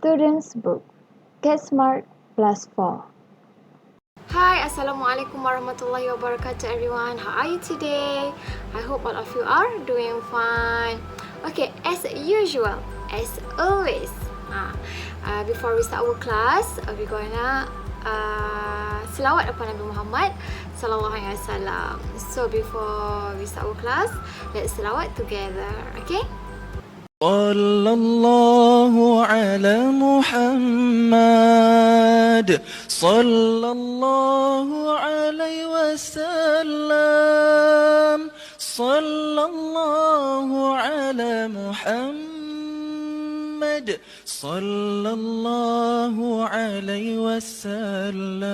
Students Book. Get Smart +4. Hi, Assalamualaikum warahmatullahi wabarakatuh everyone. How are you today? I hope all of you are doing fine. Okay, as usual, as always, before we start our class, we're gonna selawat upon Nabi Muhammad sallallahu alaihi wasallam. So before we start our class, let's selawat together, okay? صلى الله على محمد صلى الله عليه وسلم صلى الله على محمد صلى الله عليه وسلم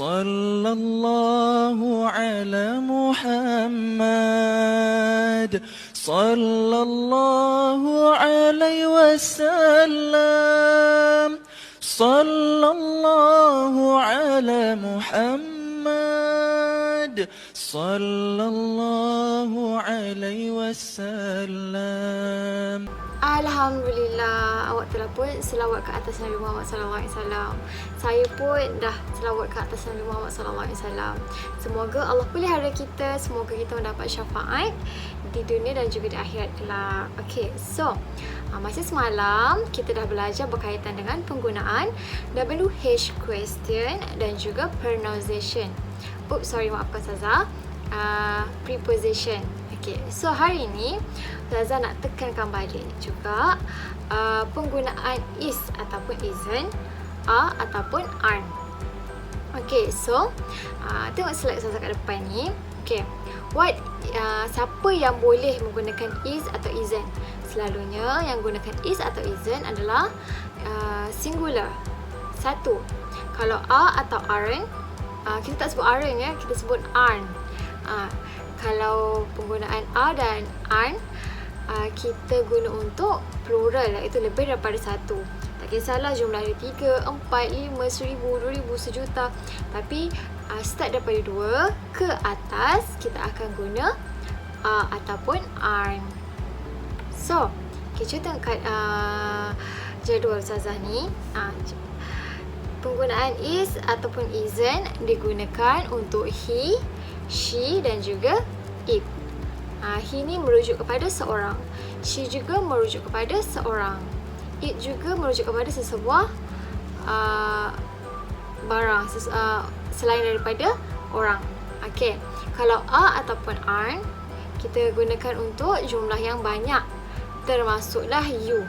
صلى الله على محمد صلى الله عليه وسلم صلى الله على محمد صلى الله عليه وسلم. Alhamdulillah, awak telah pun selawat ke atas Nabi Muhammad sallallahu alaihi wasallam. Saya pun dah selawat ke atas Nabi Muhammad sallallahu alaihi wasallam. Semoga Allah pelihara kita, semoga kita mendapat syafaat di dunia dan juga di akhirat kelak. Okay, so masa semalam kita dah belajar berkaitan dengan penggunaan WH question dan juga pronunciation. Maafkan Ustazah. Preposition. Okay, so hari ini Ustazah nak tekankan balik juga penggunaan is ataupun isn't, are ataupun aren't. Okay, so tengok slide Ustazah kat depan ni. Okay, siapa yang boleh menggunakan is atau isn't? Selalunya yang gunakan is atau isn't adalah singular. Satu. Kalau are atau aren't, kita tak sebut aren't ya, kita sebut aren't. Kalau penggunaan are dan aren't, kita guna untuk plural, iaitu lebih daripada satu. Tak kisahlah jumlah dia 3, 4, 5, 1000, 2000, sejuta. Tapi start daripada 2 ke atas, kita akan guna are ataupun aren't. So, kita tengok kat jadual Ustazah ni. Penggunaan is ataupun isn't digunakan untuk he, she dan juga it. He ni merujuk kepada seorang, she juga merujuk kepada seorang, it juga merujuk kepada sesebuah barang selain daripada orang. Okay, kalau are ataupun aren't kita gunakan untuk jumlah yang banyak, termasuklah you.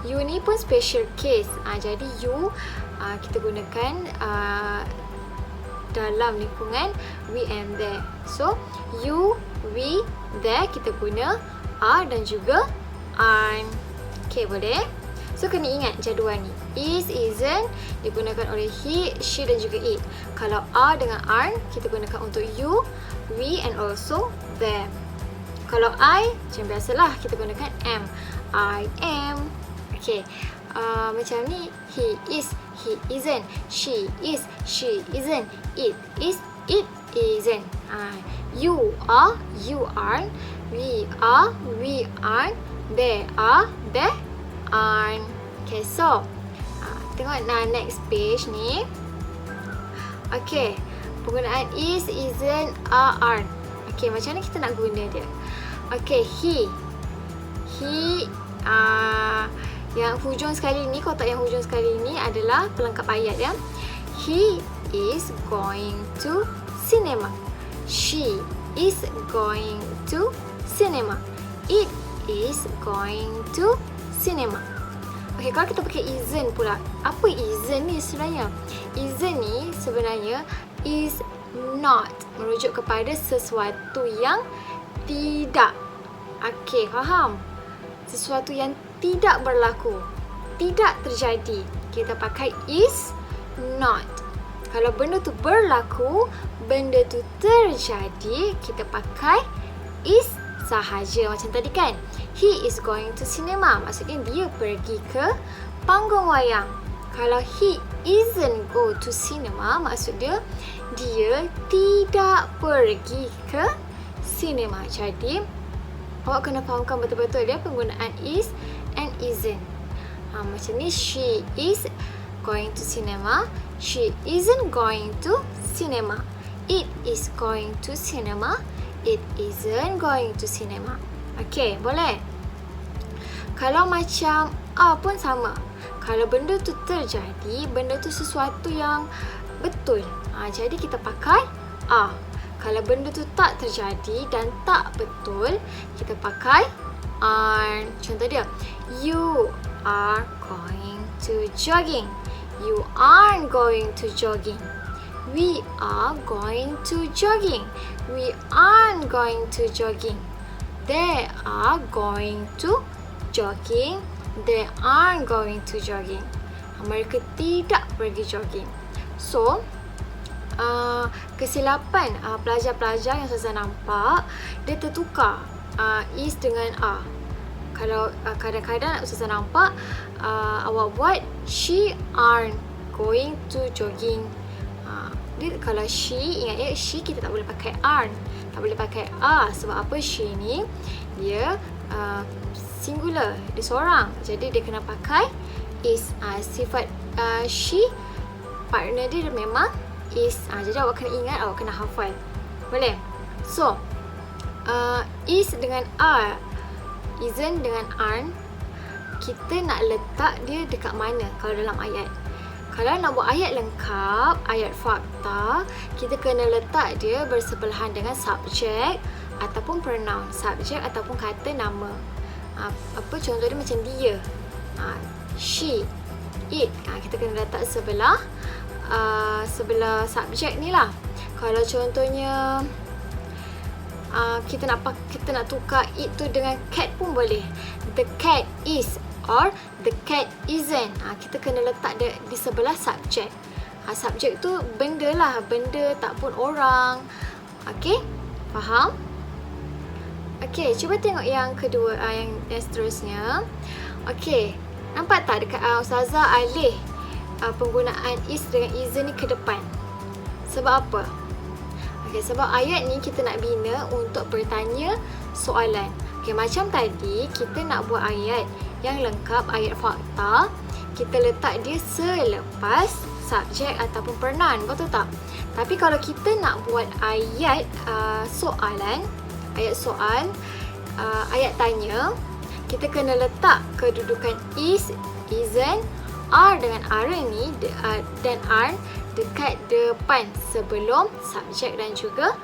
You ni pun special case. Jadi you kita gunakan dalam lingkungan we and they. So you, we, they kita guna are dan juga aren't. Okay, boleh? So kena ingat jadual ni. Is, isn't digunakan oleh he, she dan juga it. Kalau are dengan aren't kita gunakan untuk you, we and also them. Kalau I, macam biasalah kita gunakan am. I am. Okay, macam ni. He is, he isn't. She is, she isn't. It is, it isn't. You are, you aren't. We are, we aren't. They are, they aren't. Okay, so tengok next page ni. Okay, penggunaan is, isn't, are, aren't. Okay, macam mana kita nak guna dia? Okay, he yang hujung sekali ni, kotak yang hujung sekali ni adalah pelengkap ayat ya. He is going to cinema. She is going to cinema. It is going to cinema. Okay, kalau kita pakai isn't pula. Apa isn't ni sebenarnya? Isn't ni sebenarnya is not, merujuk kepada sesuatu yang tidak. Okay, faham? Sesuatu yang tidak berlaku, tidak terjadi, kita pakai is not. Kalau benda tu berlaku, benda tu terjadi, kita pakai is sahaja. Macam tadi kan, he is going to cinema, maksudnya dia pergi ke panggung wayang. Kalau he isn't go to cinema, maksud dia tidak pergi ke cinema. Jadi awak kena fahamkan betul-betul dia penggunaan is and isn't. Macam ni, she is going to cinema. She isn't going to cinema. It is going to cinema. It isn't going to cinema. Okay, boleh? Kalau macam A pun sama. Kalau benda tu terjadi, benda tu sesuatu yang betul. Jadi kita pakai A. Kalau benda tu tak terjadi dan tak betul, kita pakai aren't. Contoh dia, you are going to jogging. You aren't going to jogging. We are going to jogging. We aren't going to jogging. They are going to jogging. They aren't going to jogging. Mereka tidak pergi jogging. So, kesilapan pelajar-pelajar yang Ustazah nampak, dia tertukar is dengan A. Kalau kadang-kadang Ustazah nampak awak buat she aren't going to jogging. Dia, kalau she, ingat ya, she kita tak boleh pakai aren't, tak boleh pakai A. Sebab apa? She ni dia singular, dia seorang, jadi dia kena pakai is. Sifat she, partner dia memang is. Jadi awak kena ingat, awak kena hafal. Boleh? So, is dengan A, isn't dengan aren't, kita nak letak dia dekat mana kalau dalam ayat? Kalau nak buat ayat lengkap, ayat fakta, kita kena letak dia bersebelahan dengan subjek ataupun pronoun. Subjek ataupun kata nama. Contoh dia macam dia, she, it. Kita kena letak sebelah subjek ni lah. Kalau contohnya kita nak tukar it tu dengan cat pun boleh. The cat is or the cat isn't. Kita kena letak dia di sebelah subjek. Subjek tu benda lah, benda tak pun orang. Okay, faham? Okay, cuba tengok yang kedua, yang seterusnya. Okay, nampak tak dekat Ustazah alih penggunaan is dengan isn't ni ke depan. Sebab apa? Okay, sebab ayat ni kita nak bina untuk bertanya soalan. Okay, macam tadi kita nak buat ayat yang lengkap, ayat fakta, kita letak dia selepas subjek ataupun pronoun, betul tak? Tapi kalau kita nak buat ayat soalan, ayat soal, ayat tanya, kita kena letak kedudukan is, isn't, are dengan aren't ni dan aren't dekat depan sebelum subjek dan juga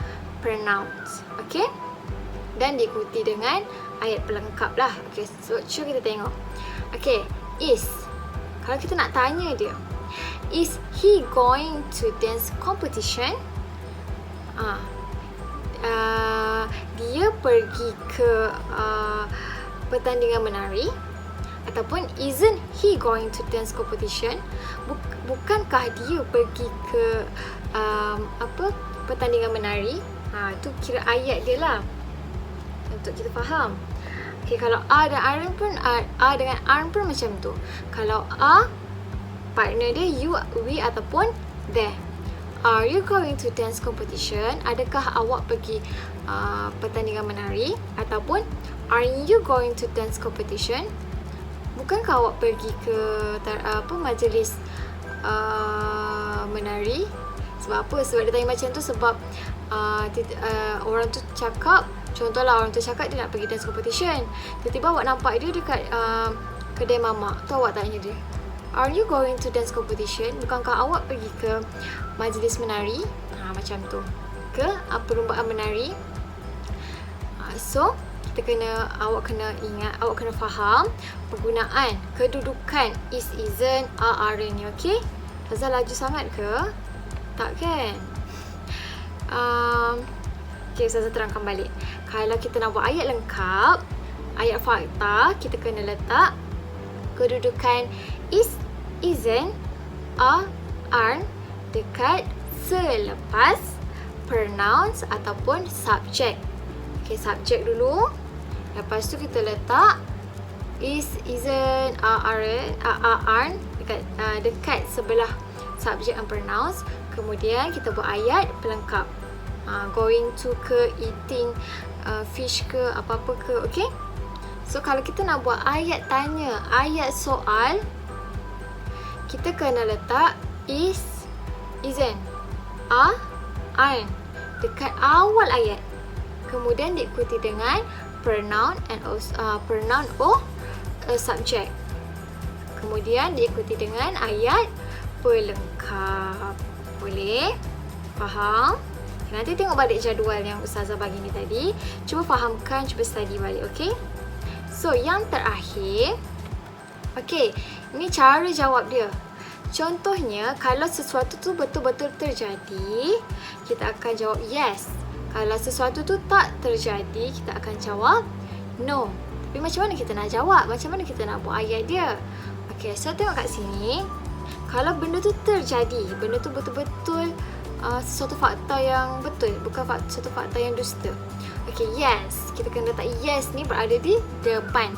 pronouns. Okay? Dan diikuti dengan ayat pelengkap lah. Okay, so cuba kita tengok. Okay, is. Kalau kita nak tanya dia, is he going to dance competition? Dia pergi ke pertandingan menari. Ataupun isn't he going to dance competition? Bukankah dia pergi ke pertandingan menari? Tu kira ayat dia lah, untuk kita faham. Okay, kalau A dan aren't pun, A dengan aren't pun macam tu. Kalau A, partner dia you, we ataupun they. Are you going to dance competition? Adakah awak pergi pertandingan menari? Ataupun aren't you going to dance competition? Bukankah awak pergi ke majlis menari? Sebab apa? Sebab dia tanya macam tu sebab orang tu cakap, contohlah orang tu cakap dia nak pergi dance competition. Tiba-tiba awak nampak dia dekat kedai mamak. Tu awak tanya dia, are you going to dance competition? Bukankah awak pergi ke majlis menari? Macam tu. Ke perlombaan menari. So, awak kena ingat, awak kena faham penggunaan kedudukan is, isn't, are, aren't ni. Okay? Ustazah laju sangat ke? Tak kan? Okay, Ustazah terangkan balik. Kalau kita nak buat ayat lengkap, ayat fakta, kita kena letak kedudukan is, isn't, are, aren't dekat selepas pronouns ataupun subjek. Okay, subjek dulu. Lepas tu kita letak is, isn't, are, aren't dekat sebelah subjek and pronouns. Kemudian kita buat ayat pelengkap. Going to ke, eating fish ke, apa-apa ke. Okay? So kalau kita nak buat ayat tanya, ayat soal, kita kena letak is, isn't, are, aren't dekat awal ayat. Kemudian diikuti dengan pronoun and also, pronoun or subject. Kemudian diikuti dengan ayat pelengkap. Boleh? Faham? Nanti tengok balik jadual yang Ustazah bagi ni tadi. Cuba fahamkan, cuba study balik, okey? So, yang terakhir, okey, ini cara jawab dia. Contohnya, kalau sesuatu tu betul-betul terjadi, kita akan jawab yes. Kalau sesuatu tu tak terjadi, kita akan jawab no. Tapi macam mana kita nak jawab? Macam mana kita nak buat ayat dia? Okey, so tengok kat sini. Kalau benda tu terjadi, benda tu betul-betul sesuatu fakta yang betul, bukan satu fakta yang dusta. Okey, yes. Kita kena letak yes ni berada di depan.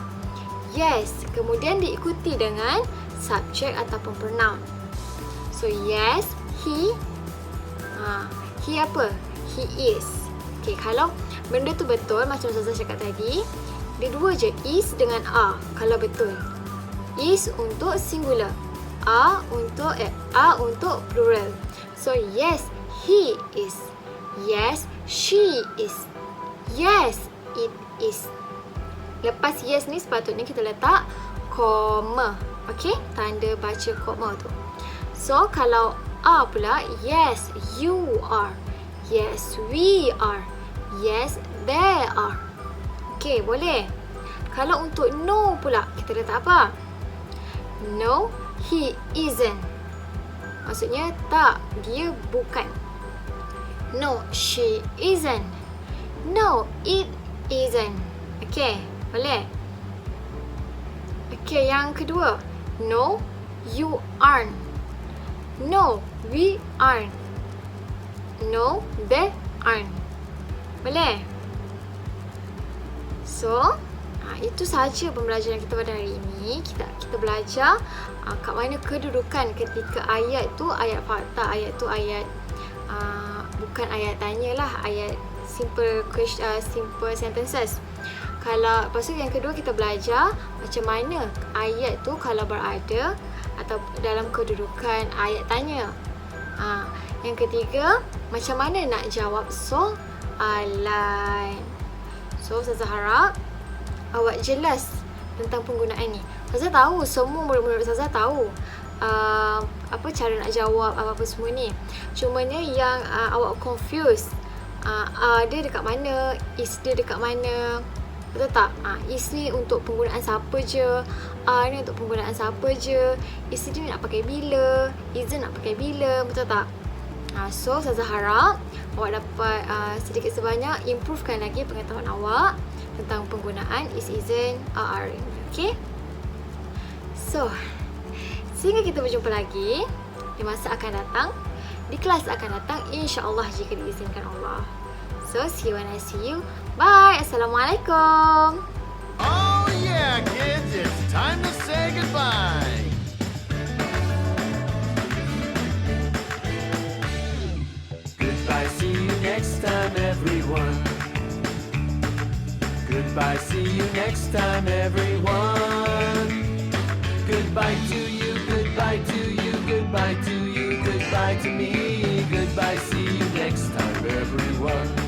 Yes. Kemudian diikuti dengan subjek ataupun pronoun. So, yes, he. He apa? He is. Okay, kalau benda tu betul, macam Ustazah cakap tadi, dia dua je, is dengan are, kalau betul. Is untuk singular, are untuk plural. So, yes, he is. Yes, she is. Yes, it is. Lepas yes ni sepatutnya kita letak koma. Okey, tanda baca koma tu. So, kalau are pula, yes, you are. Yes, we are. Yes, they are. Okey, boleh. Kalau untuk no pula, kita letak apa? No, he isn't. Maksudnya tak, dia bukan. No, she isn't. No, it isn't. Okey, boleh. Okey, yang kedua. No, you aren't. No, we aren't. No, they aren't. Boleh? So, itu sahaja pembelajaran kita pada hari ini. Kita belajar kat mana kedudukan ketika ayat tu ayat fakta, ayat tu ayat bukan ayat tanya lah, ayat simple sentences. Kalau lepas tu yang kedua kita belajar macam mana ayat tu kalau berada atau dalam kedudukan ayat tanya. Yang ketiga, macam mana nak jawab soalan. So, Ustazah harap awak jelas tentang penggunaan ni. Ustazah tahu, semua murid-murid Ustazah tahu apa cara nak jawab apa-apa semua ni. Cumanya yang awak confused, dia dekat mana, is dia dekat mana. Betul tak? Is ni untuk penggunaan siapa je, ni untuk penggunaan siapa je, is ni nak pakai bila, isn't nak pakai bila, betul tak? So, Ustazah harap awak dapat sedikit sebanyak improvekan lagi pengetahuan awak tentang penggunaan is, isn't, are. Okay? So, sehingga kita berjumpa lagi di masa akan datang, di kelas akan datang, insya-Allah jika diizinkan Allah. So, see you when I see you. Bye. Assalamualaikum. Oh yeah, kids, it's time to say goodbye. Goodbye, see you next time, everyone. Goodbye, see you next time, everyone. Goodbye to you, goodbye to you, goodbye to you, goodbye to me. Goodbye, see you next time, everyone.